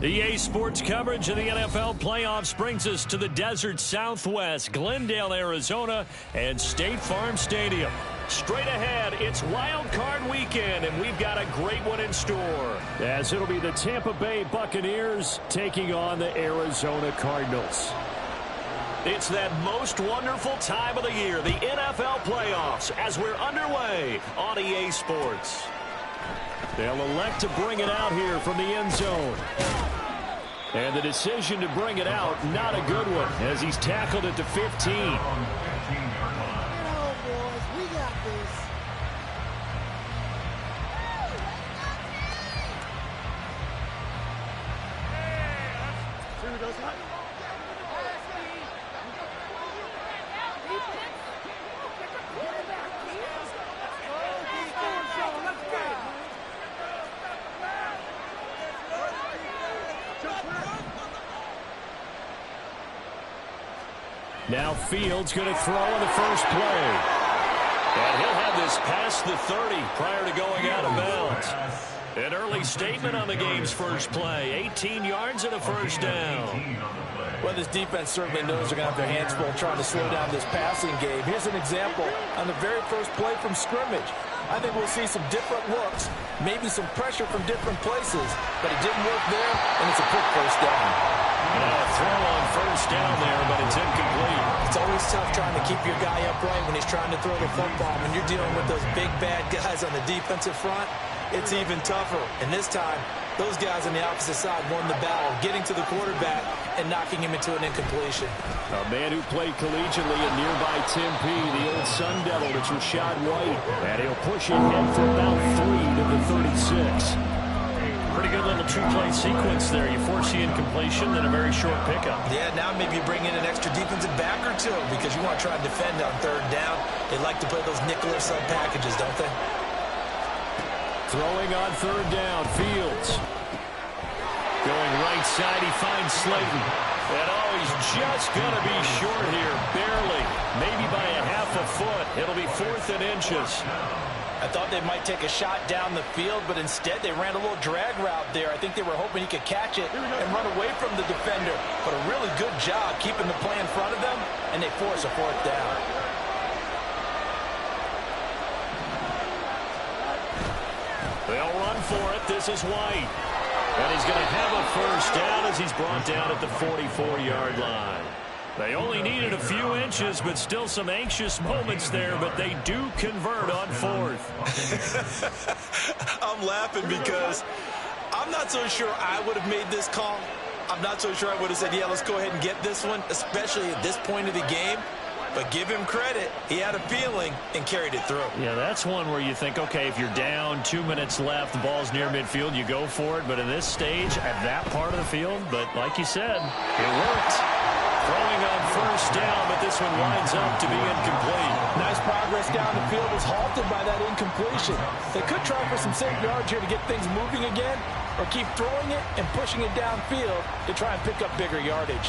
EA Sports coverage of the NFL playoffs brings us to the desert Southwest, Glendale, Arizona, and State Farm Stadium. Straight ahead, it's Wild Card Weekend, and we've got a great one in store. As it'll be the Tampa Bay Buccaneers taking on the Arizona Cardinals. It's that most wonderful time of the year, the NFL playoffs, as we're underway on EA Sports. They'll elect to bring it out here from the end zone. And the decision to bring it out, not a good one, as he's tackled at the 15. Now Fields going to throw on the first play. And he'll have this past the 30 prior to going out of bounds. An early statement on the game's first play. 18 yards and a first down. Well, this defense certainly knows they're going to have their hands full trying to slow down this passing game. Here's an example on the very first play from scrimmage. I think we'll see some different looks, maybe some pressure from different places, but it didn't work there, and it's a quick first down. Throw on first down there, but it's incomplete. It's always tough trying to keep your guy upright when he's trying to throw the football. When you're dealing with those big, bad guys on the defensive front, it's even tougher. And this time, those guys on the opposite side won the battle, getting to the quarterback and knocking him into an incompletion. A man who played collegiately in nearby Tempe, the old Sun Devil, it's Rashad White. And he'll push it in for about 3 to the 36. Pretty good little two-play sequence there. You force the incompletion, then a very short pickup. Yeah, now maybe you bring in an extra defensive back or two because you want to try and defend on third down. They like to play those nickel or sub packages, don't they? Throwing on third down, Fields. Going right side, he finds Slayton. And he's just going to be short here, barely. Maybe by a half a foot. It'll be 4th and inches. I thought they might take a shot down the field, but instead they ran a little drag route there. I think they were hoping he could catch it and run away from the defender. But a really good job keeping the play in front of them, and they force a 4th down. They'll run for it. This is White. And he's going to have a first down as he's brought down at the 44-yard line. They only needed a few inches, but still some anxious moments there, but they do convert on 4th. I'm laughing because I'm not so sure I would have made this call. I'm not so sure I would have said, yeah, let's go ahead and get this one, especially at this point of the game. But give him credit. He had a feeling and carried it through. Yeah, that's one where you think, okay, if you're down, 2 minutes left, the ball's near midfield, you go for it. But in this stage, at that part of the field, but like you said, it worked. Throwing on first down, but this one winds up to be incomplete. Nice progress down the field was halted by that incompletion. They could try for some safe yards here to get things moving again, or keep throwing it and pushing it downfield to try and pick up bigger yardage.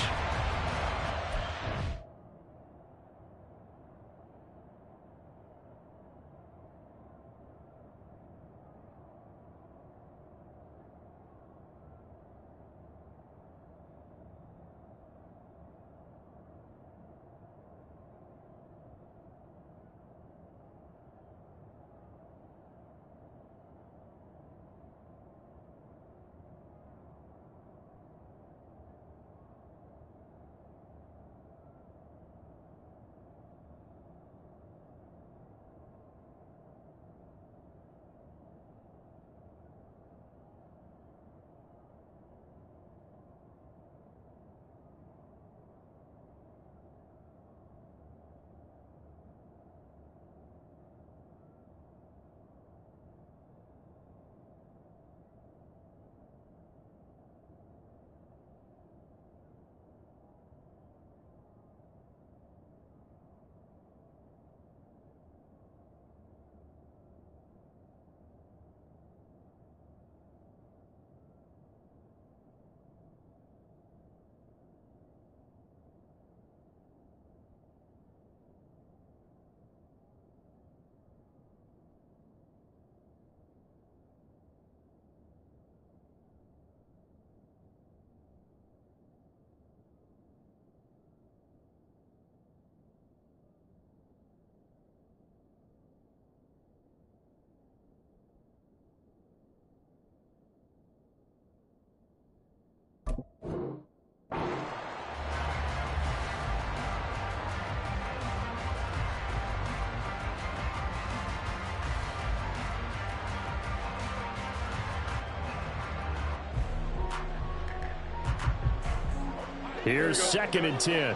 Here's 2nd and 10.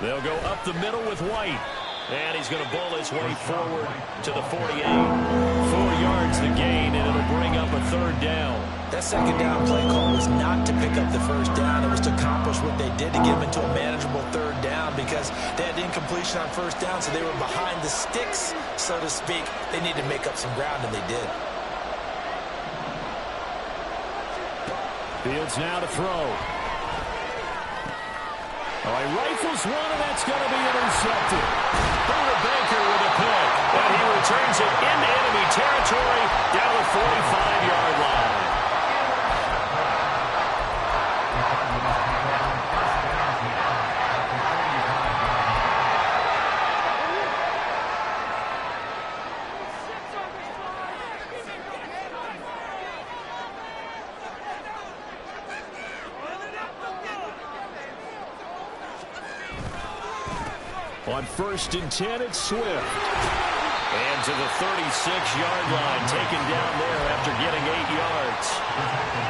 They'll go up the middle with White. And he's going to bull his way forward to the 48. 4 yards the gain, and it'll bring up a 3rd down. That 2nd down play call was not to pick up the 1st down. It was to accomplish what they did to get them into a manageable 3rd down because they had incompletion on 1st down, so they were behind the sticks, so to speak. They needed to make up some ground, and they did. Fields now to throw. All right, rifles one, and that's going to be intercepted. Buda Baker with a pick, and he returns it into enemy territory down the 45-yard line. On 1st and 10, it's Swift. And to the 36-yard line, taken down there after getting 8 yards.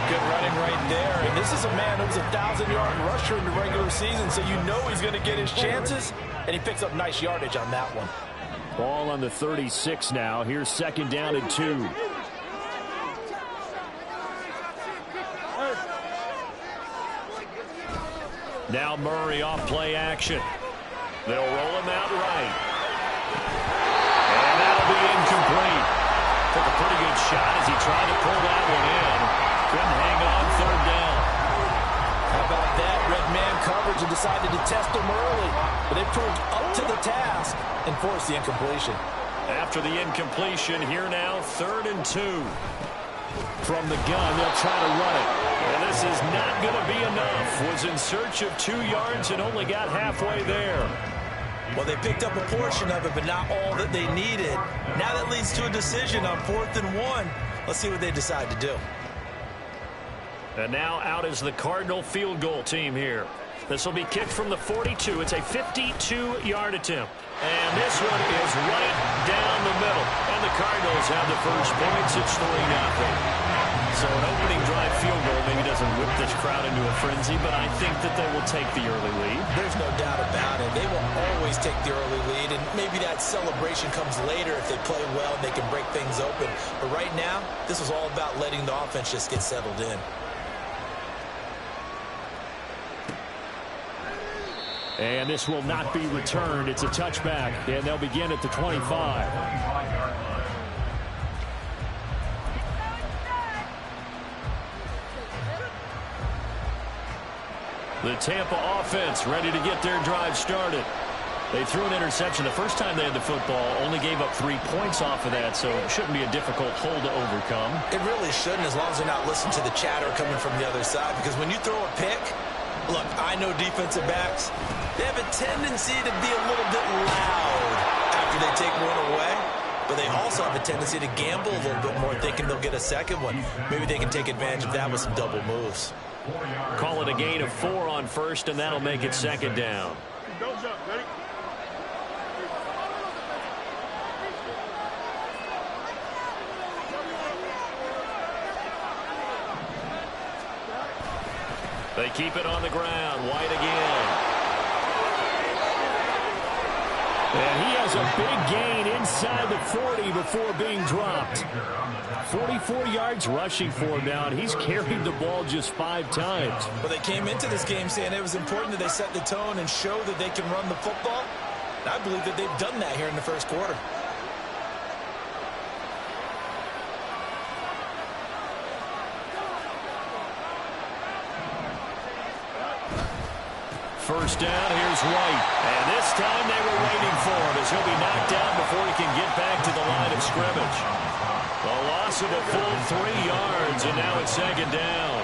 Good running right there. And this is a man who was a 1,000-yard rusher in the regular season, so you know he's going to get his chances. And he picks up nice yardage on that one. Ball on the 36 now. Here's 2nd down and 2. Now Murray off play action. They'll roll him out right. And that'll be incomplete. Took a pretty good shot as he tried to pull that one in. Couldn't hang on 3rd down. How about that? Red man coverage and decided to test him early. But they proved up to the task and forced the incompletion. After the incompletion, here now, 3rd and 2. From the gun, they'll try to run it. And this is not going to be enough. Was in search of 2 yards and only got halfway there. Well, they picked up a portion of it, but not all that they needed. Now that leads to a decision on 4th and 1. Let's see what they decide to do. And now out is the Cardinal field goal team here. This will be kicked from the 42. It's a 52-yard attempt. And this one is right down the middle. And the Cardinals have the first points. It's 3-0. So an opening drive field goal maybe doesn't whip this crowd into a frenzy, but I think that they will take the early lead. There's no doubt about it. They will always take the early lead, and maybe that celebration comes later if they play well and they can break things open. But right now, this was all about letting the offense just get settled in. And this will not be returned. It's a touchback, and they'll begin at the 25. The Tampa offense ready to get their drive started. They threw an interception the first time they had the football, only gave up 3 points off of that, so it shouldn't be a difficult hole to overcome. It really shouldn't, as long as they're not listening to the chatter coming from the other side, because when you throw a pick, look, I know defensive backs, they have a tendency to be a little bit loud after they take one away, but they also have a tendency to gamble a little bit more, thinking they'll get a second one. Maybe they can take advantage of that with some double moves. Call it a gain of 4 on 1st, and that'll make it 2nd down. Don't jump, ready? They keep it on the ground. White again. And he has a big gain inside the 40 before being dropped. 44 yards rushing for him now, and he's carried the ball just 5 times. Well, they came into this game saying it was important that they set the tone and show that they can run the football. And I believe that they've done that here in the first quarter. First down, here's White. And this time they were waiting for him as he'll be knocked down before he can get back to the line of scrimmage. A loss of a full 3 yards, and now it's 2nd down.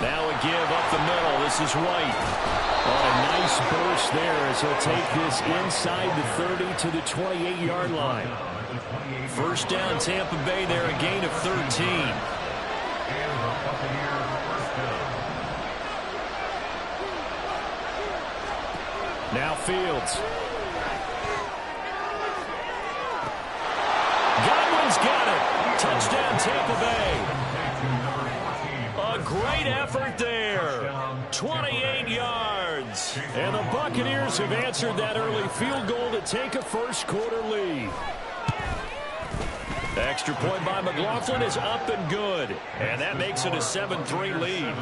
Now a give up the middle. This is White. Oh, a nice burst there as he'll take this inside the 30 to the 28-yard line. First down, Tampa Bay there, a gain of 13. Now Fields. Godwin's got it. Touchdown, Tampa Bay. A great effort there. 28 yards. And the Buccaneers have answered that early field goal to take a first-quarter lead. Extra point by McLaughlin is up and good. And that makes it a 7-3 lead.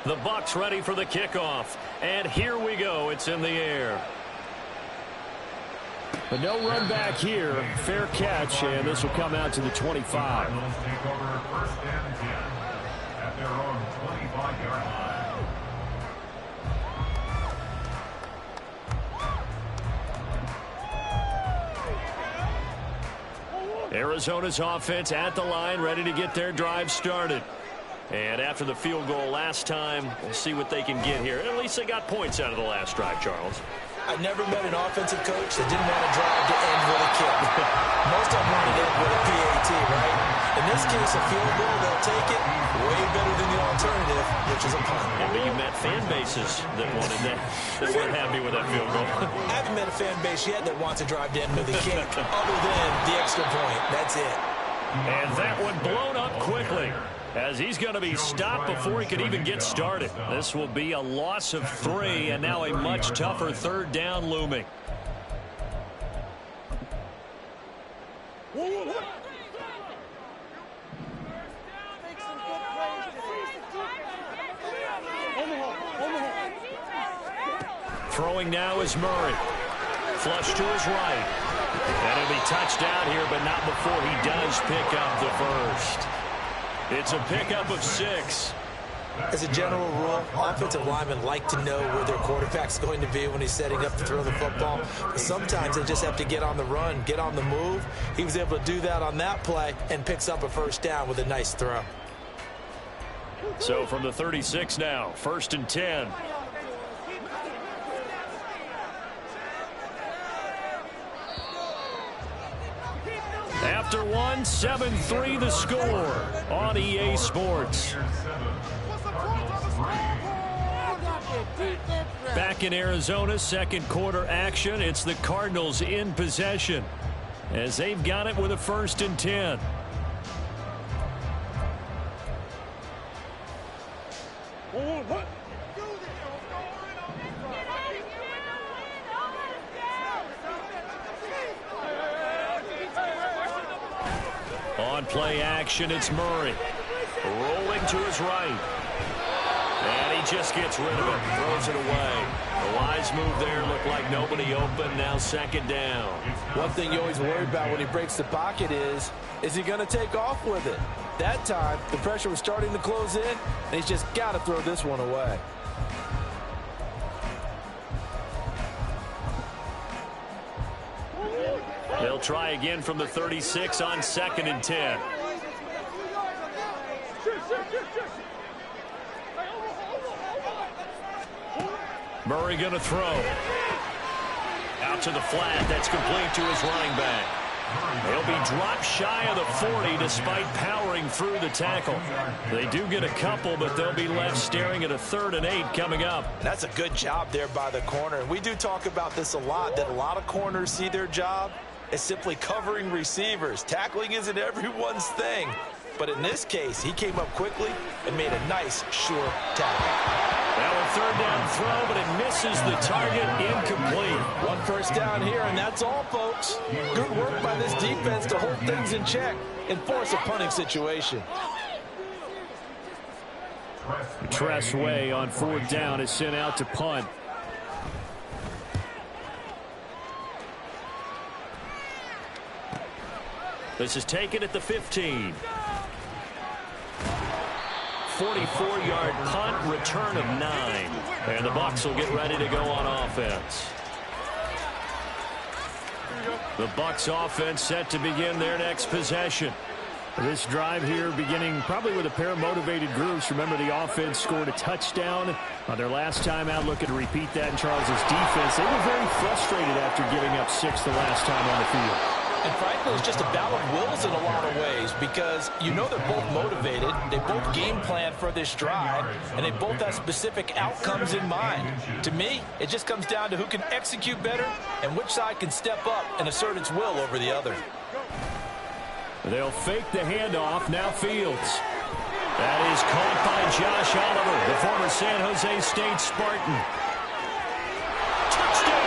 The Bucs ready for the kickoff. And here we go. It's in the air. But no run back here. Fair catch, and this will come out to the 25. Arizona's offense at the line, ready to get their drive started. And after the field goal last time, we'll see what they can get here. At least they got points out of the last drive, Charles. I never met an offensive coach that didn't want to drive to end with a kick. Most of them want to end with a PAT, right? In this case, a field goal, they'll take it way better than the alternative, which is a punt. Yeah, but you met fan bases that wanted that, that weren't happy with that field goal. I haven't met a fan base yet that wants to drive to end with a kick, other than the extra point. That's it. And that one blown up quickly, as he's going to be stopped before he could even get started. This will be a loss of 3, and now a much tougher third down looming. Throwing now is Murray. Flush to his right. And it'll be touchdown here, but not before he does pick up the first. It's a pickup of 6. As a general rule, offensive linemen like to know where their quarterback's going to be when he's setting up to throw the football. But sometimes they just have to get on the run, get on the move. He was able to do that on that play and picks up a first down with a nice throw. So from the 36 now, 1st and 10. After 7-3 the score on EA Sports. Back in Arizona, second quarter action. It's the Cardinals in possession as they've got it with a 1st and 10. On play action, it's Murray. Rolling to his right. And he just gets rid of it. Throws it away. A wise move there. Looked like nobody open. Now 2nd down. One thing you always worry about when he breaks the pocket is he going to take off with it? That time, the pressure was starting to close in, and he's just got to throw this one away. They'll try again from the 36 on 2nd and 10. Murray going to throw. Out to the flat. That's complete to his running back. He'll be dropped shy of the 40 despite powering through the tackle. They do get a couple, but they'll be left staring at a 3rd and 8 coming up. That's a good job there by the corner. And we do talk about this a lot, that a lot of corners see their job as simply covering receivers. Tackling isn't everyone's thing. But in this case, he came up quickly and made a nice, sure tackle. Now a 3rd down throw, but it misses the target, incomplete. 1 first down here, and that's all, folks. Good work by this defense to hold things in check and force a punting situation. Tressway on 4th down is sent out to punt. This is taken at the 15. 44-yard punt, return of 9. And the Bucs will get ready to go on offense. The Bucs offense set to begin their next possession. This drive here beginning probably with a pair of motivated groups. Remember, the offense scored a touchdown on their last time out. Looking to repeat that in Charles' defense. They were very frustrated after giving up 6 the last time on the field. And frankly, it's just a battle of wills in a lot of ways because you know they're both motivated. They both game plan for this drive, and they both have specific outcomes in mind. To me, it just comes down to who can execute better and which side can step up and assert its will over the other. They'll fake the handoff. Now Fields. That is caught by Josh Oliver, the former San Jose State Spartan. Touchdown!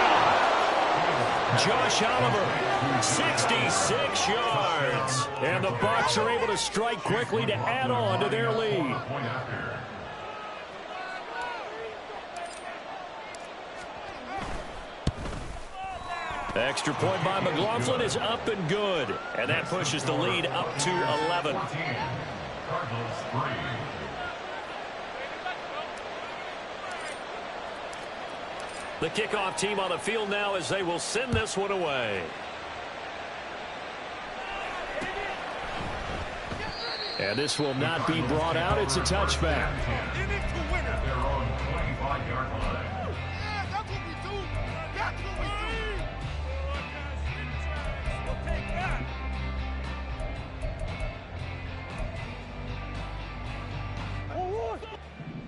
Josh Oliver, 66 yards. And the Bucs are able to strike quickly to add on to their lead. The extra point by McLaughlin is up and good. And that pushes the lead up to 11. The kickoff team on the field now as they will send this one away. And this will not be brought out. It's a touchback.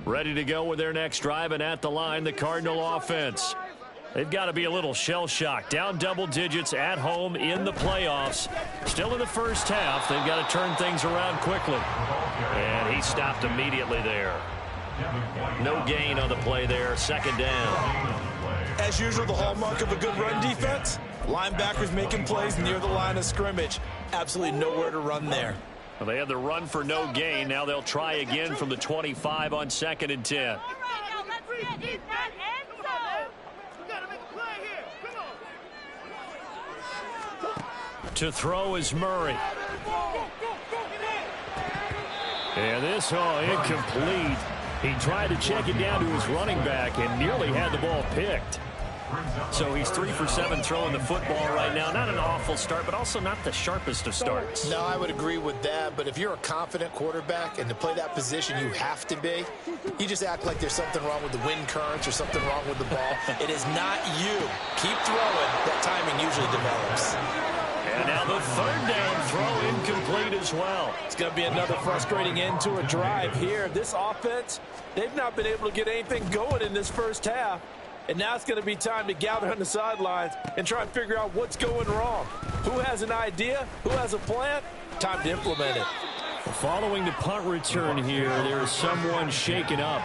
Ready to go with their next drive, and at the line, the Cardinal offense. They've got to be a little shell-shocked. Down double digits at home in the playoffs. Still in the first half. They've got to turn things around quickly. And he stopped immediately there. No gain on the play there. Second down. As usual, the hallmark of a good run defense. Linebackers making plays near the line of scrimmage. Absolutely nowhere to run there. Well, they had the run for no gain. Now they'll try again from the 25 on 2nd and 10. To throw is Murray. And this, incomplete. He tried to check it down to his running back and nearly had the ball picked. So he's 3 for 7 throwing the football right now. Not an awful start, but also not the sharpest of starts. No, I would agree with that. But if you're a confident quarterback and to play that position, you have to be. You just act like there's something wrong with the wind currents or something wrong with the ball. It is not you. Keep throwing. That timing usually develops. And now the 3rd down throw incomplete as well. It's going to be another frustrating end to a drive here. This offense, they've not been able to get anything going in this first half. And now it's going to be time to gather on the sidelines and try and figure out what's going wrong. Who has an idea? Who has a plan? Time to implement it. Following the punt return here, there's someone shaken up.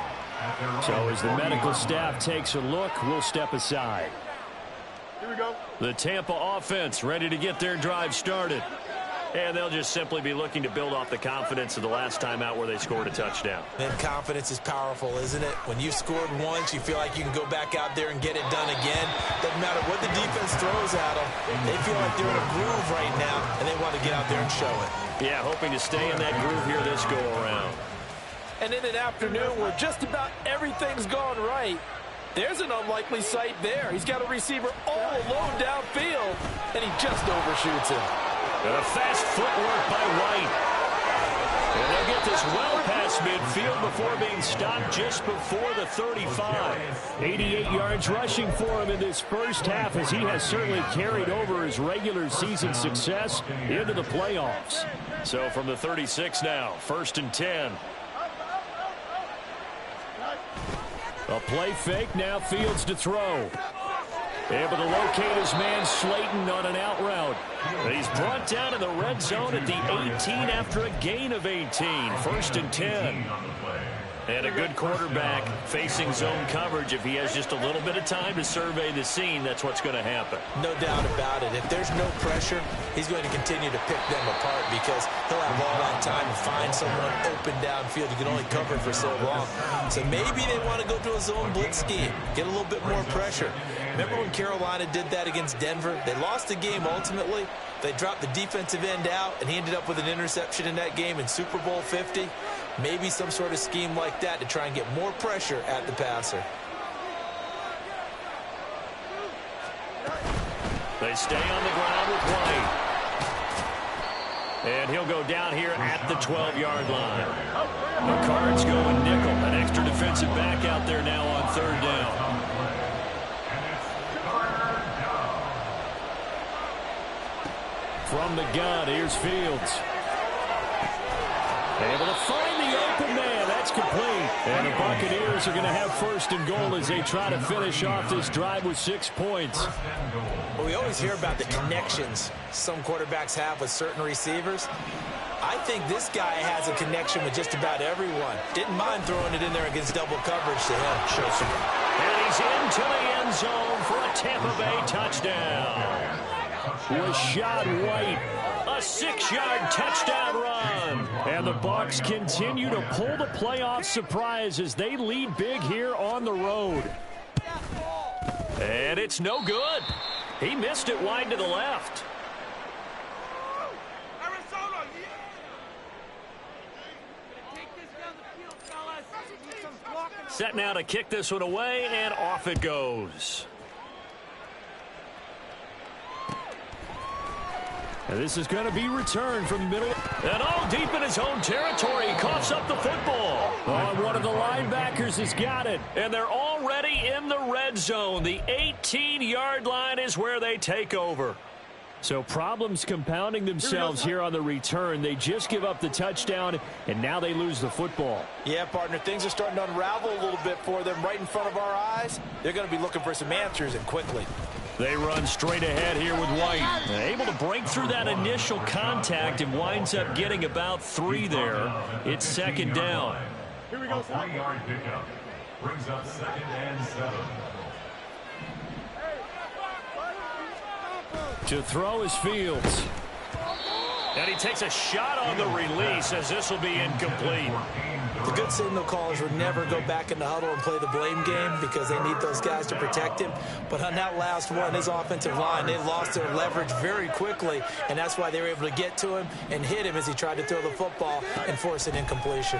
So as the medical staff takes a look, we'll step aside. Here we go. The Tampa offense ready to get their drive started. And they'll just simply be looking to build off the confidence of the last time out where they scored a touchdown. And confidence is powerful, isn't it? When you've scored once, you feel like you can go back out there and get it done again. Doesn't matter what the defense throws at them. They feel like they're in a groove right now, and they want to get out there and show it. Yeah, hoping to stay in that groove here this go-around. And in an afternoon where just about everything's gone right, there's an unlikely sight there. He's got a receiver all alone downfield, and he just overshoots him. And a fast footwork by White. And they'll get this well past midfield before being stopped just before the 35. 88 yards rushing for him in this first half as he has certainly carried over his regular season success into the playoffs. So from the 36 now, 1st and 10. A play fake, now Fields to throw. Able to locate his man Slayton on an out route. He's brought down in the red zone at the 18 after a gain of 18. 1st and 10. And a good quarterback facing zone coverage. If he has just a little bit of time to survey the scene, that's what's going to happen. No doubt about it. If there's no pressure, he's going to continue to pick them apart because he'll have all that time to find someone open downfield. You can only cover for so long. So maybe they want to go to a zone blitz scheme, get a little bit more pressure. Remember when Carolina did that against Denver? They lost the game ultimately. They dropped the defensive end out, and he ended up with an interception in that game in Super Bowl 50. Maybe some sort of scheme like that to try and get more pressure at the passer. They stay on the ground with White. And he'll go down here at the 12-yard line. The Cards going nickel. An extra defensive back out there now on third down. From the gun, here's Fields. Able to find the open man. That's complete. And the Buccaneers are going to have first and goal as they try to finish off this drive with 6 points. Well, we always hear about the connections some quarterbacks have with certain receivers. I think this guy has a connection with just about everyone. Didn't mind throwing it in there against double coverage to him. And he's into the end zone for a Tampa Bay touchdown. Rashad White, a 6-yard touchdown run. And the Bucs continue to pull the playoff surprise as they lead big here on the road. And it's no good. He missed it wide to the left. Set now to kick this one away, and off it goes. And this is going to be returned from the middle. And all deep in his own territory. He coughs up the football. Oh, one of the linebackers has got it. And they're already in the red zone. The 18-yard line is where they take over. So problems compounding themselves here on the return. They just give up the touchdown, and now they lose the football. Yeah, partner, things are starting to unravel a little bit for them right in front of our eyes. They're going to be looking for some answers, and quickly. They run straight ahead here with White. Able to break through that initial contact and winds up getting about 3 there. It's second down. Here we go. 3-yard pickup. Brings up 2nd and 7. To throw is Fields. And he takes a shot on the release as this will be incomplete. The good signal callers would never go back in the huddle and play the blame game because they need those guys to protect him. But on that last one, his offensive line, they lost their leverage very quickly, and that's why they were able to get to him and hit him as he tried to throw the football and force an incompletion.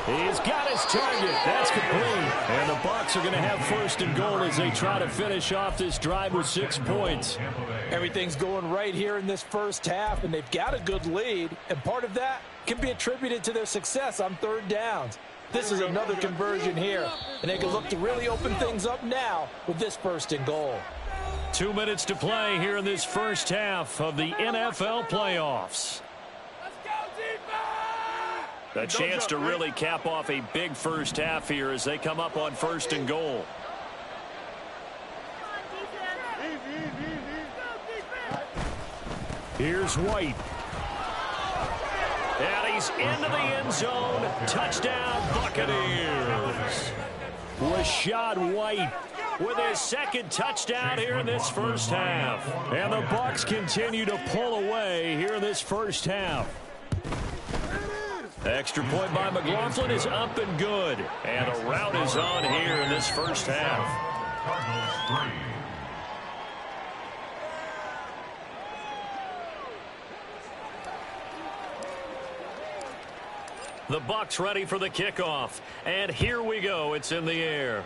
He's got his target. That's complete. And the Bucs are going to have first and goal as they try to finish off this drive with 6 points. Everything's going right here in this first half, and they've got a good lead, and part of that can be attributed to their success on third downs. This is another conversion here, and they can look to really open things up now with this first and goal. 2 minutes to play here in this first half of the NFL playoffs. A chance to really cap off a big first half here as they come up on first and goal. Here's White. And he's into the end zone. Touchdown, Buccaneers. Rashad White with his second touchdown here in this first half. And the Bucs continue to pull away here in this first half. Extra point by McLaughlin is up and good. And a rout is on here in this first half. Cardinals 3. The Bucs ready for the kickoff. And here we go. It's in the air.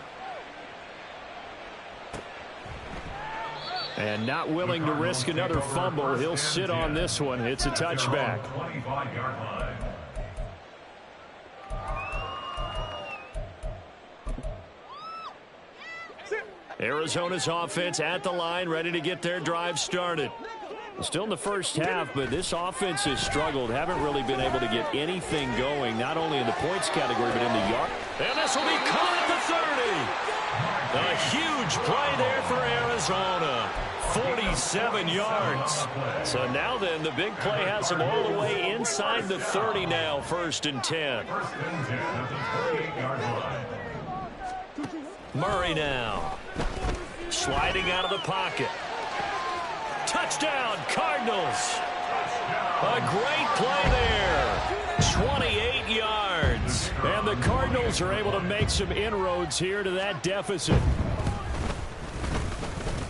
And not willing to risk another fumble. He'll sit on this one. It's a touchback. 25-yard line. Arizona's offense at the line, ready to get their drive started. Still in the first half, but this offense has struggled. Haven't really been able to get anything going, not only in the points category, but in the yard. And this will be caught at the 30. A huge play there for Arizona. 47 yards. So now then, the big play has them all the way inside the 30 now, 1st and 10. First and 10 at the 28-yard line. Murray now. Sliding out of the pocket. Touchdown, Cardinals. A great play there. 28 yards. And the Cardinals are able to make some inroads here to that deficit.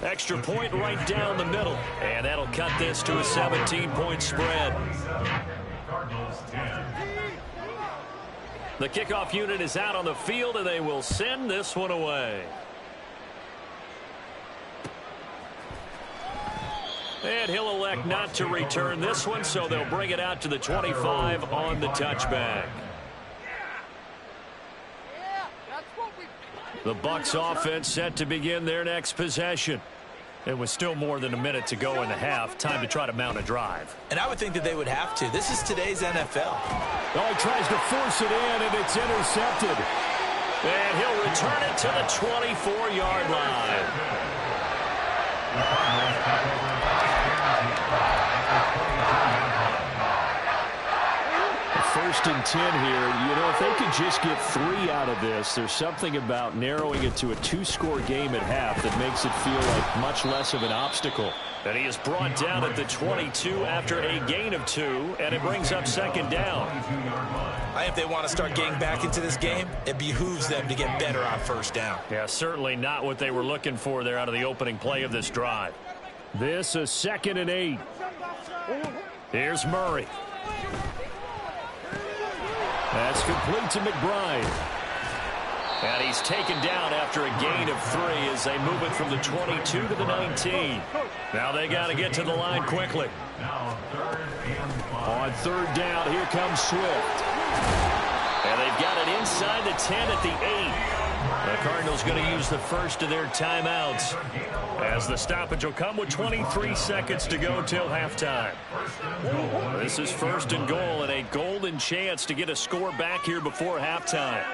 Extra point right down the middle. And that'll cut this to a 17-point spread. Cardinals 10. The kickoff unit is out on the field, and they will send this one away. And he'll elect not to return this one, so they'll bring it out to the 25 on the touchback. The Bucs offense set to begin their next possession. It was still more than a minute to go in the half. Time to try to mount a drive. And I would think that they would have to. This is today's NFL. Oh, he tries to force it in, and it's intercepted. And he'll return it to the 24-yard line. First and 10 here. You know, if they could just get 3 out of this, there's something about narrowing it to a 2-score game at half that makes it feel like much less of an obstacle. And he is brought down at the 22 after a gain of 2, and it brings up second down. I think if they want to start getting back into this game, it behooves them to get better on first down. Yeah, certainly not what they were looking for there out of the opening play of this drive. This is 2nd and 8. Here's Murray. That's complete to McBride. And he's taken down after a gain of 3 as they move it from the 22 to the 19. Now they got to get to the line quickly. On third down, here comes Swift. And they've got it inside the 10 at the 8. The Cardinals going to use the first of their timeouts, as the stoppage will come with 23 seconds to go till halftime. This is 1st and goal, and a golden chance to get a score back here before halftime.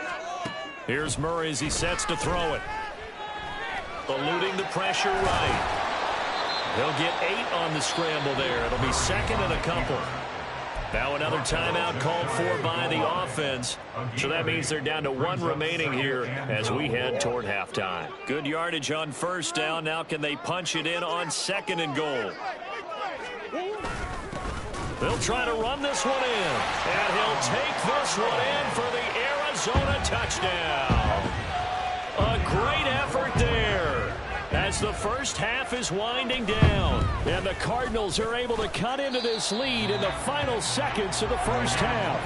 Here's Murray as he sets to throw it. Eluding the pressure right. He'll get 8 on the scramble there. It'll be 2nd and a couple. Now another timeout called for by the offense. So that means they're down to 1 remaining here as we head toward halftime. Good yardage on first down. Now can they punch it in on 2nd and goal? They'll try to run this one in. And he'll take this one in for the Arizona touchdown. A great effort there as the first half is winding down. And the Cardinals are able to cut into this lead in the final seconds of the first half.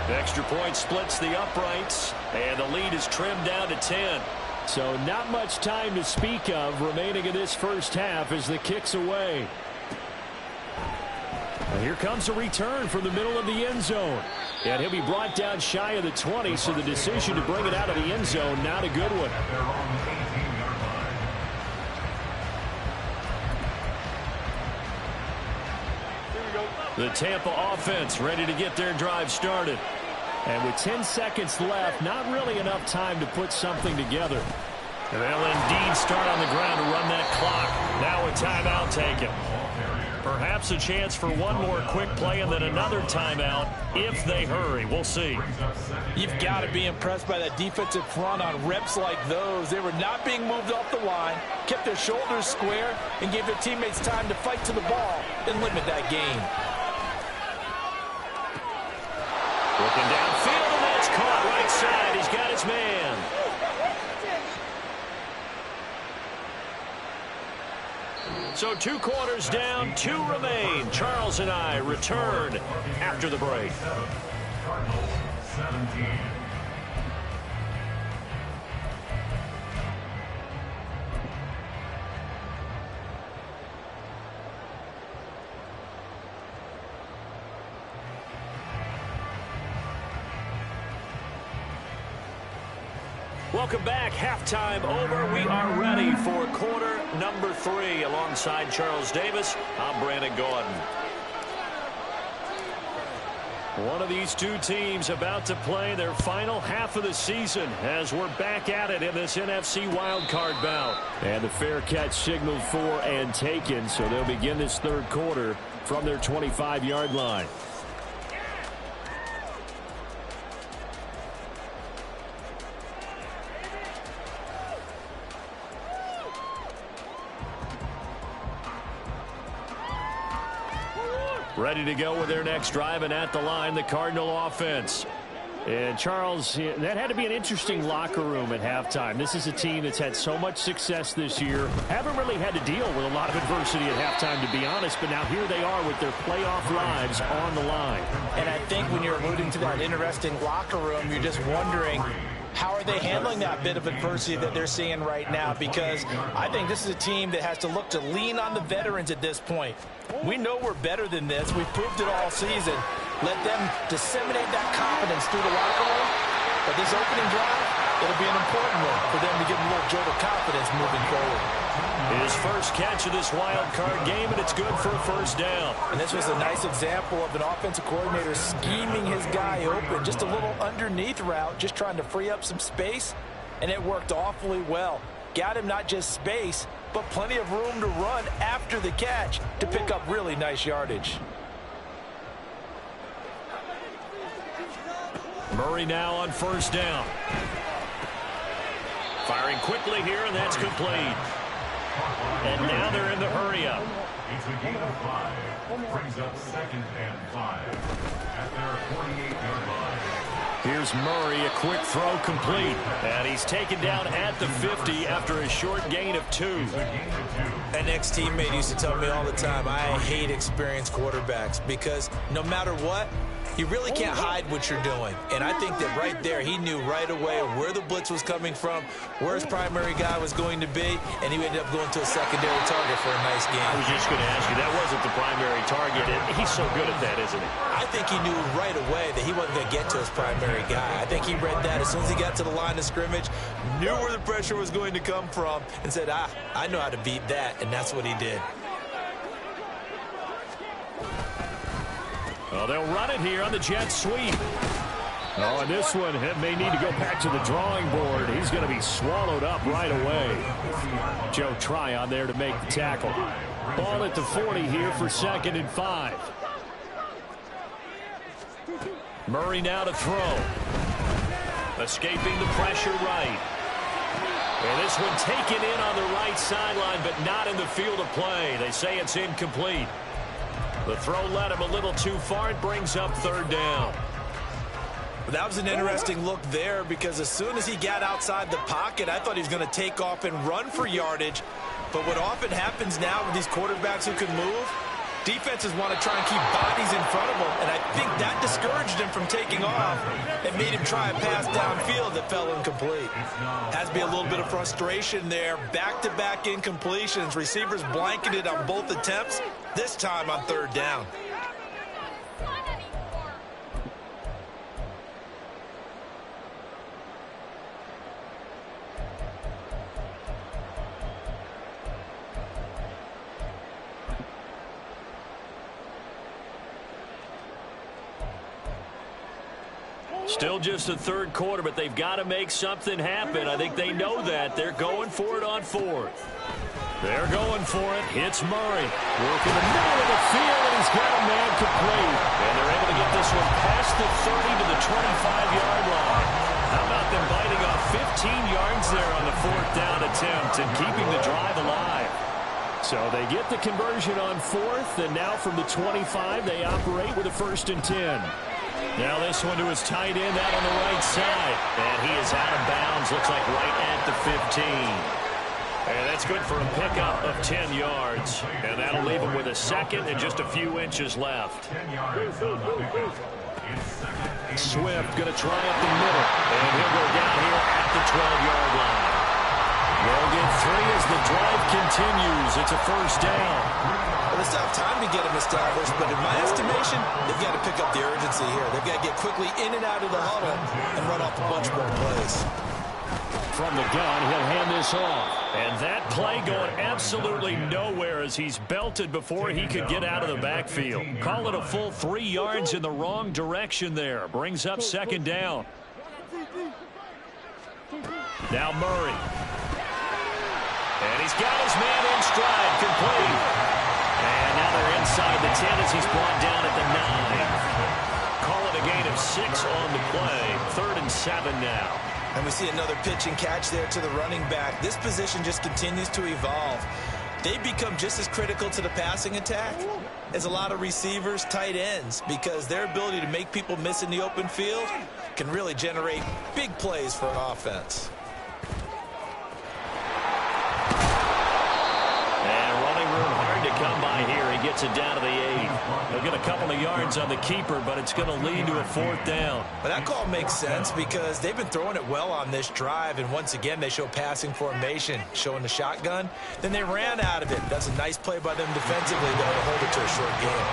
The extra point splits the uprights, and the lead is trimmed down to 10. So not much time to speak of remaining in this first half as the kick's away. And here comes a return from the middle of the end zone. And he'll be brought down shy of the 20, so the decision to bring it out of the end zone, not a good one. The Tampa offense ready to get their drive started. And with 10 seconds left, not really enough time to put something together. And they'll indeed start on the ground to run that clock. Now a timeout taken. Perhaps a chance for one more quick play and then another timeout if they hurry. We'll see. You've got to be impressed by that defensive front on reps like those. They were not being moved off the line, kept their shoulders square, and gave their teammates time to fight to the ball and limit that gain. Looking downfield, and that's caught right side. He's got his man. So 2 quarters down, 2 remain. Charles and I return after the break. Cardinals 17. Welcome back. Halftime over. We are ready for quarter number 3. Alongside Charles Davis, I'm Brandon Gordon. One of these two teams about to play their final half of the season as we're back at it in this NFC wildcard bout. And the fair catch signaled for and taken, so they'll begin this third quarter from their 25-yard line. Ready to go with their next drive, and at the line, the Cardinal offense. And Charles, that had to be an interesting locker room at halftime. This is a team that's had so much success this year. Haven't really had to deal with a lot of adversity at halftime, to be honest, but now here they are with their playoff lives on the line. And I think when you're alluding to that interesting locker room, you're just wondering How are they handling that bit of adversity that they're seeing right now? Because I think this is a team that has to look to lean on the veterans at this point. We know we're better than this. We've proved it all season. Let them disseminate that confidence through the locker room. But this opening drive, it'll be an important one for them to get a little jolt of confidence moving forward. His first catch of this wild card game, and it's good for a first down. And this was a nice example of an offensive coordinator scheming his guy open. Just a little underneath route, just trying to free up some space, and it worked awfully well. Got him not just space, but plenty of room to run after the catch to pick up really nice yardage. Murray now on first down. Firing quickly here, and that's complete. And now they're in the hurry-up. It's a gain of 5. Brings up 2nd and 5 at their 48-yard line. Here's Murray, a quick throw complete. And he's taken down at the 50 after a short gain of 2. An ex-teammate used to tell me all the time, I hate experienced quarterbacks because no matter what, you really can't hide what you're doing. And I think that right there, he knew right away where the blitz was coming from, where his primary guy was going to be, and he ended up going to a secondary target for a nice game. I was just going to ask you, that wasn't the primary target. He's so good at that, isn't he? I think he knew right away that he wasn't going to get to his primary guy. I think he read that as soon as he got to the line of scrimmage, knew where the pressure was going to come from, and said, I know how to beat that, and that's what he did. Well, they'll run it here on the jet sweep. Oh, and this one may need to go back to the drawing board. He's going to be swallowed up right away. Joe Tryon there to make the tackle. Ball at the 40 here for 2nd and 5. Murray now to throw. Escaping the pressure right. And this one taken in on the right sideline, but not in the field of play. They say it's incomplete. The throw led him a little too far. It brings up 3rd down. That was an interesting look there because as soon as he got outside the pocket, I thought he was going to take off and run for yardage. But what often happens now with these quarterbacks who can move, defenses want to try and keep bodies in front of them. And I think that discouraged him from taking off and made him try a pass downfield that fell incomplete. Has to be a little bit of frustration there. Back-to-back incompletions. Receivers blanketed on both attempts, this time on 3rd down. Still just the 3rd quarter, but they've got to make something happen. I think they know that. They're going for it on 4th. They're going for it. Hits Murray. Working the middle of the field, and he's got a man complete. And they're able to get this one past the 30 to the 25-yard line. How about them biting off 15 yards there on the 4th down attempt and keeping the drive alive? So they get the conversion on 4th, and now from the 25, they operate with a 1st and 10. Now this one to his tight end out on the right side. And he is out of bounds. Looks like right at the 15. And that's good for a pickup of 10 yards. And that'll leave him with a 2nd and just a few inches left. Swift going to try up the middle. And he'll go down here at the 12-yard line. They'll get 3 as the drive continues. It's a 1st down. Well, they still have time to get him established, but in my estimation, they've got to pick up the urgency here. They've got to get quickly in and out of the huddle and run off a bunch more plays. From the gun, he'll hand this off. And that play going absolutely nowhere as he's belted before he could get out of the backfield. Call it a full 3 yards in the wrong direction there. Brings up 2nd down. Now Murray. And he's got his man in stride, complete. And now they're inside the 10 as he's brought down at the 9. Call it a gain of 6 on the play. 3rd and 7 now. And we see another pitch and catch there to the running back. This position just continues to evolve. They become just as critical to the passing attack as a lot of receivers, tight ends, because their ability to make people miss in the open field can really generate big plays for an offense. And running room hard to come by here. He he gets it down to the 8. They'll get a couple of yards on the keeper, but it's going to lead to a 4th down. But that call makes sense because they've been throwing it well on this drive, and once again they show passing formation, showing the shotgun. Then they ran out of it. That's a nice play by them defensively, though, to hold it to a short game.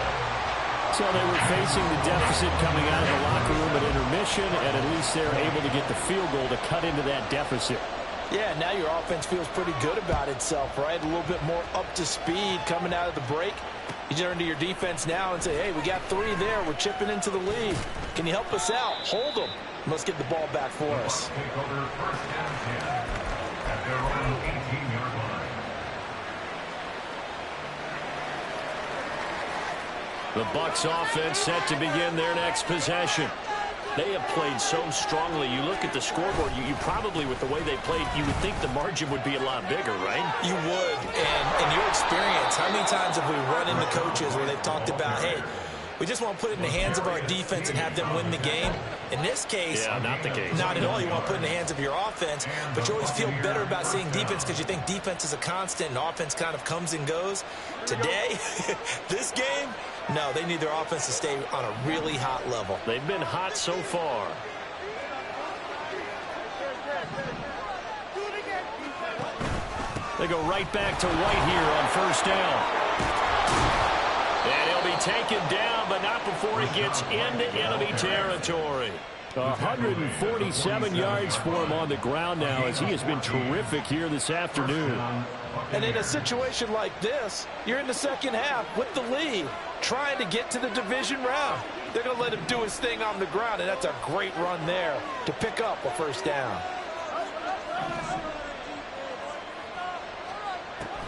So they were facing the deficit coming out of the locker room at intermission, and at least they're able to get the field goal to cut into that deficit. Yeah, now your offense feels pretty good about itself, right? A little bit more up to speed coming out of the break. You turn to your defense now and say, hey, we got 3 there. We're chipping into the lead. Can you help us out? Hold them. Let's get the ball back for us. Take over 1st and 10 at their own 18-yard line. The Bucs offense set to begin their next possession. They have played so strongly. You look at the scoreboard, you probably, with the way they played, you would think the margin would be a lot bigger, right? You would. And in your experience, how many times have we run into coaches where they've talked about, hey, we just want to put it in the hands of our defense and have them win the game? In this case, yeah, not the case. Not at all. You want to put it in the hands of your offense, but you always feel better about seeing defense because you think defense is a constant and offense kind of comes and goes. Today, this game, no, they need their offense to stay on a really hot level. They've been hot so far. They go right back to White here on 1st down. And he'll be taken down, but not before he gets into enemy territory. 147 yards for him on the ground now, as he has been terrific here this afternoon. And in a situation like this, you're in the second half with the lead, trying to get to the division round. They're going to let him do his thing on the ground, and that's a great run there to pick up a 1st down.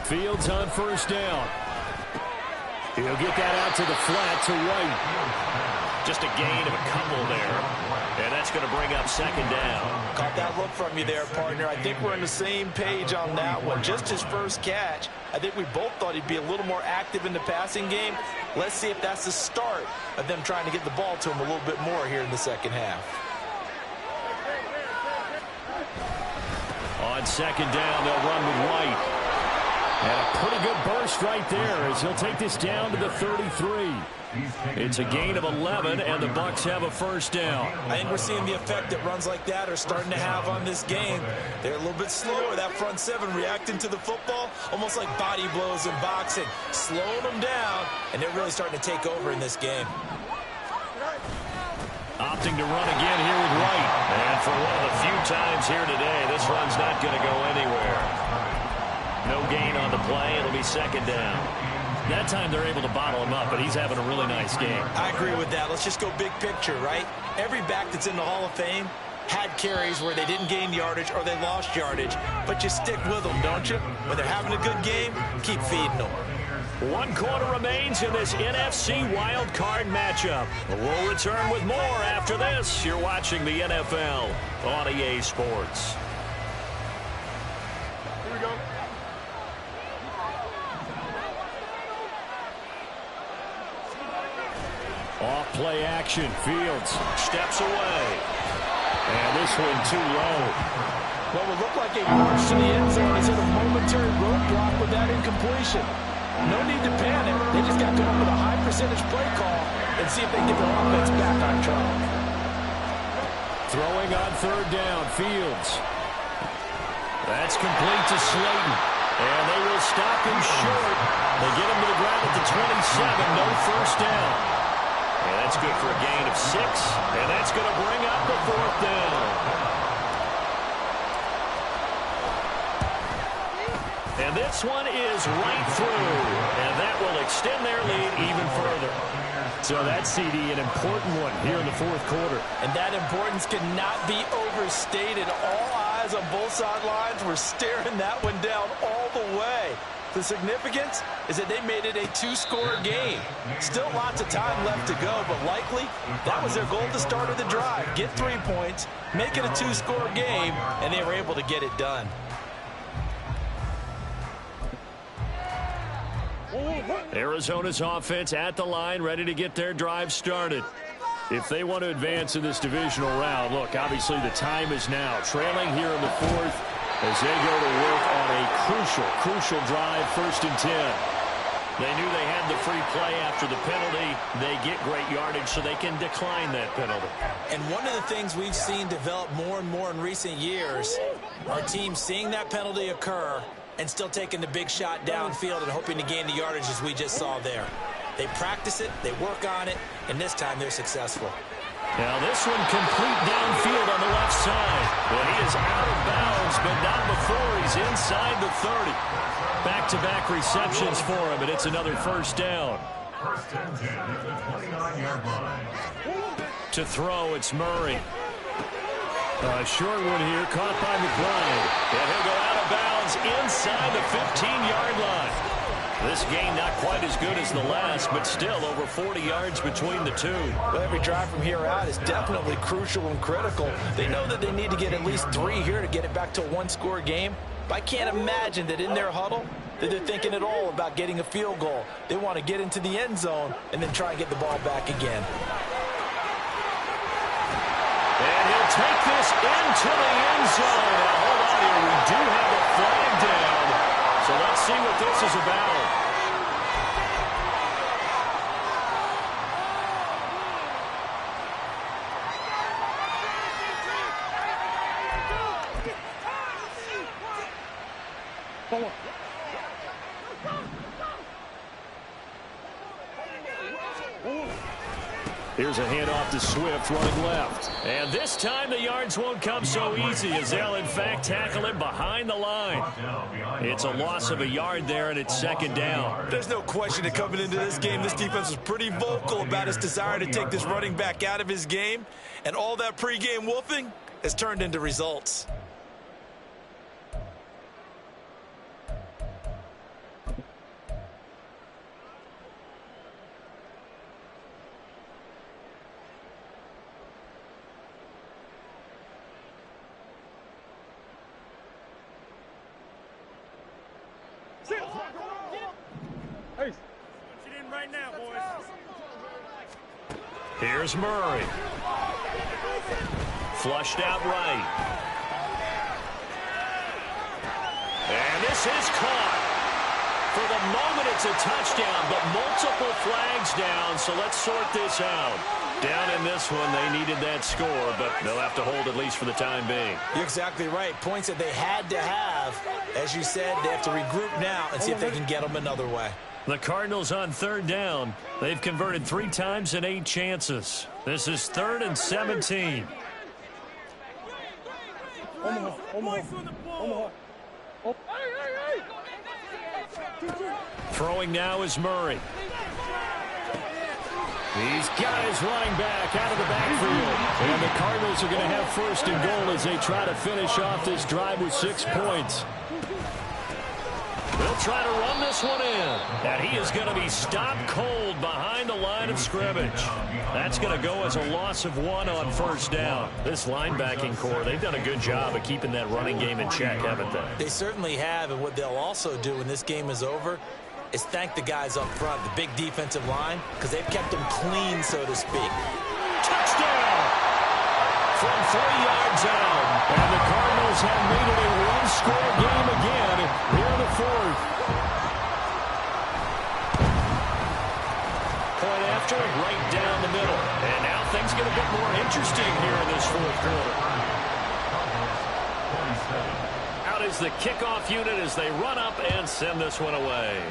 Fields on 1st down. He'll get that out to the flat to White. Just a gain of a couple there. And that's going to bring up 2nd down. Caught that look from you there, partner. I think we're on the same page on that one. Just his first catch. I think we both thought he'd be a little more active in the passing game. Let's see if that's the start of them trying to get the ball to him a little bit more here in the second half. On 2nd down, they'll run with White. And a pretty good burst right there as he'll take this down to the 33. It's a gain of 11, and the Bucs have a 1st down. I think we're seeing the effect that runs like that are starting to have on this game. They're a little bit slower, that front 7 reacting to the football, almost like body blows in boxing, slowing them down, and they're really starting to take over in this game. Opting to run again here with White. And for one of the few times here today, this run's not going to go anywhere. No gain on the play. It'll be 2nd down. That time they're able to bottle him up, but he's having a really nice game. I agree with that. Let's just go big picture, right? Every back that's in the Hall of Fame had carries where they didn't gain yardage or they lost yardage, but you stick with them, don't you? When they're having a good game, keep feeding them. 1 quarter remains in this NFC wild card matchup. We'll return with more after this. You're watching the NFL on EA Sports. Here we go. Off play action. Fields steps away. And this one too low. What would look like a march to the end zone is in a momentary roadblock with that incompletion. No need to panic. They just got to come up with a high percentage play call and see if they can get their offense back on track. Throwing on 3rd down. Fields. That's complete to Slayton. And they will stop him short. They get him to the ground at the 27. No 1st down. And that's good for a gain of 6. And that's going to bring up the 4th down. And this one is right through. And that will extend their lead even further. So that CD, an important one here in the 4th quarter. And that importance cannot be overstated. All eyes on both sidelines were staring that one down all the way. The significance is that they made it a 2-score game. Still lots of time left to go, but likely that was their goal at the start of the drive. Get 3 points, make it a 2-score game, and they were able to get it done. Arizona's offense at the line, ready to get their drive started. If they want to advance in this divisional round, look, obviously the time is now. Trailing here in the 4th as they go to work on a crucial drive, 1st and 10. They knew they had the free play after the penalty. They get great yardage, so they can decline that penalty. And one of the things we've seen develop more and more in recent years are teams seeing that penalty occur and still taking the big shot downfield and hoping to gain the yardage as we just saw there. They practice it, they work on it, and this time they're successful. Now this one complete downfield on the left side. Well, he is out of bounds, but not before he's inside the 30. Back-to-back receptions for him, and it's another first down. First and 10 at the 29-yard line. To throw, it's Murray. A short one here, caught by McBride. And he'll go out of bounds inside the 15-yard line. This game not quite as good as the last, but still over 40 yards between the two. Well, every drive from here out is definitely crucial and critical. They know that they need to get at least 3 here to get it back to a one-score game. But I can't imagine that in their huddle that they're thinking at all about getting a field goal. They want to get into the end zone and then try and get the ball back again. And he'll take this into the end zone. Now, hold on here. We do have a flag down. So let's see what this is about. Here's a handoff to Swift running left. And this time the yards won't come so easy as they'll in fact tackle him behind the line. It's a loss of a yard there, and it's second down. There's no question that coming into this game, this defense was pretty vocal about its desire to take this running back out of his game. And all that pregame wolfing has turned into results. Here's Murray. Flushed out right. And this is caught. For the moment, it's a touchdown, but multiple flags down, so let's sort this out. Down in this one, they needed that score, but they'll have to hold at least for the time being. You're exactly right. Points that they had to have. As you said, they have to regroup now and see if they can get them another way. The Cardinals on third down. They've converted 3 times in 8 chances. This is 3rd and 17. Throwing now is Murray. He's got his running back out of the backfield. And the Cardinals are going to have first and goal as they try to finish off this drive with 6 points. They'll try to run this one in. And he is going to be stopped cold behind the line of scrimmage. That's going to go as a loss of 1 on first down. This linebacking core, they've done a good job of keeping that running game in check, haven't they? They certainly have, and what they'll also do when this game is over is thank the guys up front, the big defensive line, because they've kept them clean, so to speak. Touchdown! From 3 yards out. And the Cardinals have made it a one-score game again here in the 4th. Point after, right down the middle. And now things get a bit more interesting here in this 4th quarter. Out is the kickoff unit as they run up and send this one away.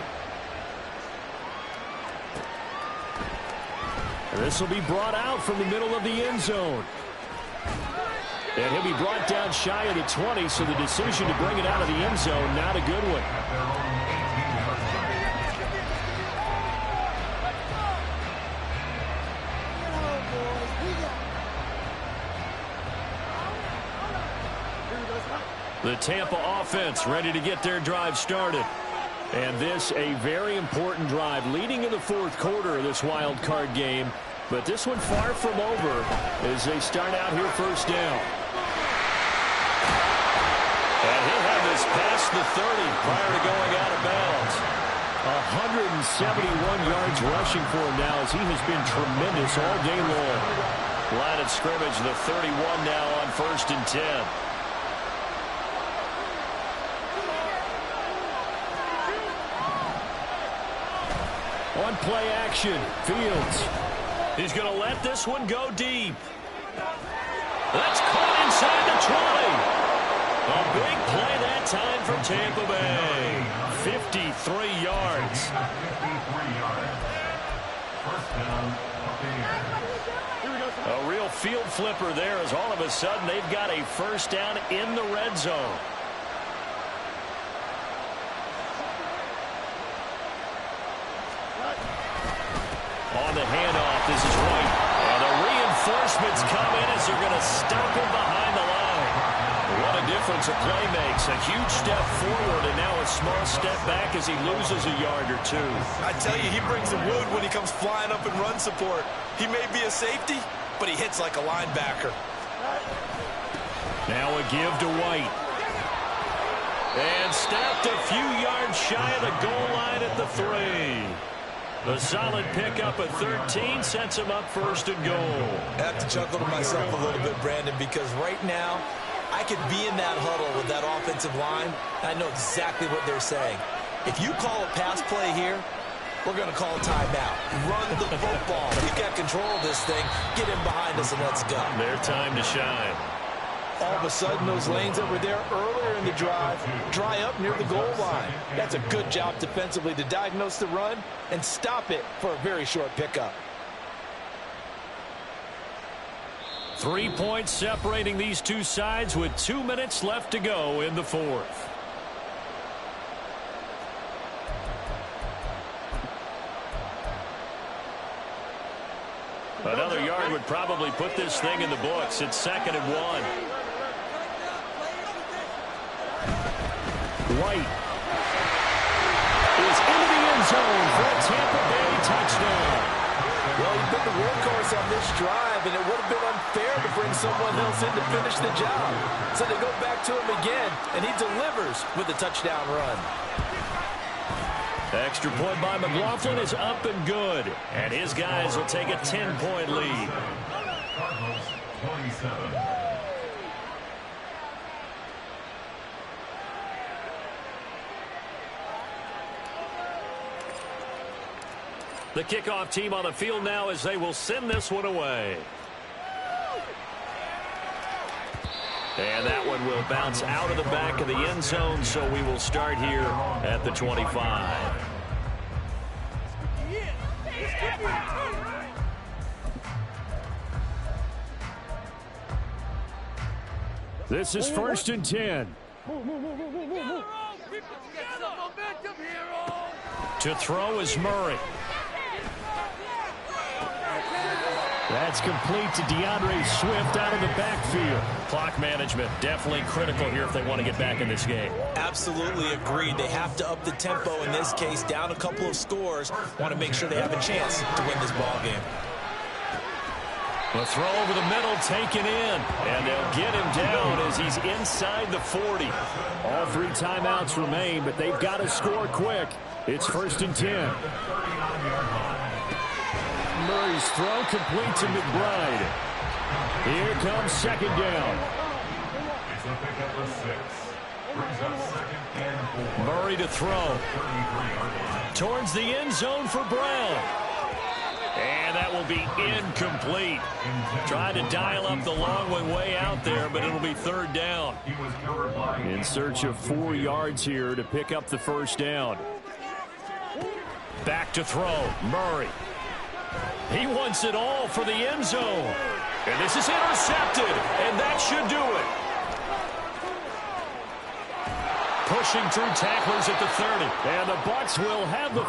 This will be brought out from the middle of the end zone. And he'll be brought down shy of the 20, so the decision to bring it out of the end zone, not a good one. The Tampa offense ready to get their drive started. And this a very important drive leading in the 4th quarter of this wild card game. But this one far from over as they start out here first down. And he'll have this past the 30 prior to going out of bounds. 171 yards rushing for him now as he has been tremendous all day long. Line of scrimmage, the 31 now on 1st and 10. On play action, Fields. He's going to let this one go deep. That's caught inside the 20. A big play that time for Tampa Bay. 53 yards. 53 yards. First down, Buccaneers. A real field flipper there as all of a sudden they've got a first down in the red zone. On the handoff, this is White. And the reinforcements come in as they're going to stop him behind the line. What a difference a play makes. A huge step forward and now a small step back as he loses a yard or two. I tell you, he brings the wood when he comes flying up in run support. He may be a safety, but he hits like a linebacker. Now a give to White. And snapped a few yards shy of the goal line at the 3. A solid pickup at 13 sets him up first and goal. I have to chuckle to myself a little bit, Brandon, because right now I could be in that huddle with that offensive line, and I know exactly what they're saying. If you call a pass play here, we're going to call a timeout. Run the football. We've got control of this thing. Get in behind us and let's go. Their time to shine. All of a sudden, those lanes that were there earlier in the drive dry up near the goal line. That's a good job defensively to diagnose the run and stop it for a very short pickup. 3 points separating these two sides with 2 minutes left to go in the fourth. Another yard would probably put this thing in the books. It's 2nd and 1. White is into the end zone for a Tampa Bay touchdown. Well, he's been the workhorse on this drive, and it would have been unfair to bring someone else in to finish the job. So they go back to him again, and he delivers with a touchdown run. Extra point by McLaughlin is up and good. And his guys will take a 10-point lead. Cardinals 27. The kickoff team on the field now as they will send this one away. And that one will bounce out of the back of the end zone, so we will start here at the 25. This is 1st and 10. To throw is Murray. That's complete to DeAndre Swift out of the backfield. Clock management definitely critical here if they want to get back in this game. Absolutely agreed. They have to up the tempo in this case, down a couple of scores. Want to make sure they have a chance to win this ball game. The throw over the middle taken in, and they'll get him down as he's inside the 40. All 3 timeouts remain, but they've got to score quick. It's 1st and 10. Murray's throw complete to McBride. Here comes 2nd down. It's a pickup of 6. Brings up 2nd and 4. Murray to throw. Towards the end zone for Brown. And that will be incomplete. Trying to dial up the long one way out there, but it'll be 3rd down. In search of 4 yards here to pick up the 1st down. Back to throw. Murray. He wants it all for the end zone. And this is intercepted, and that should do it. Pushing through tacklers at the 30. And the Bucs will have the...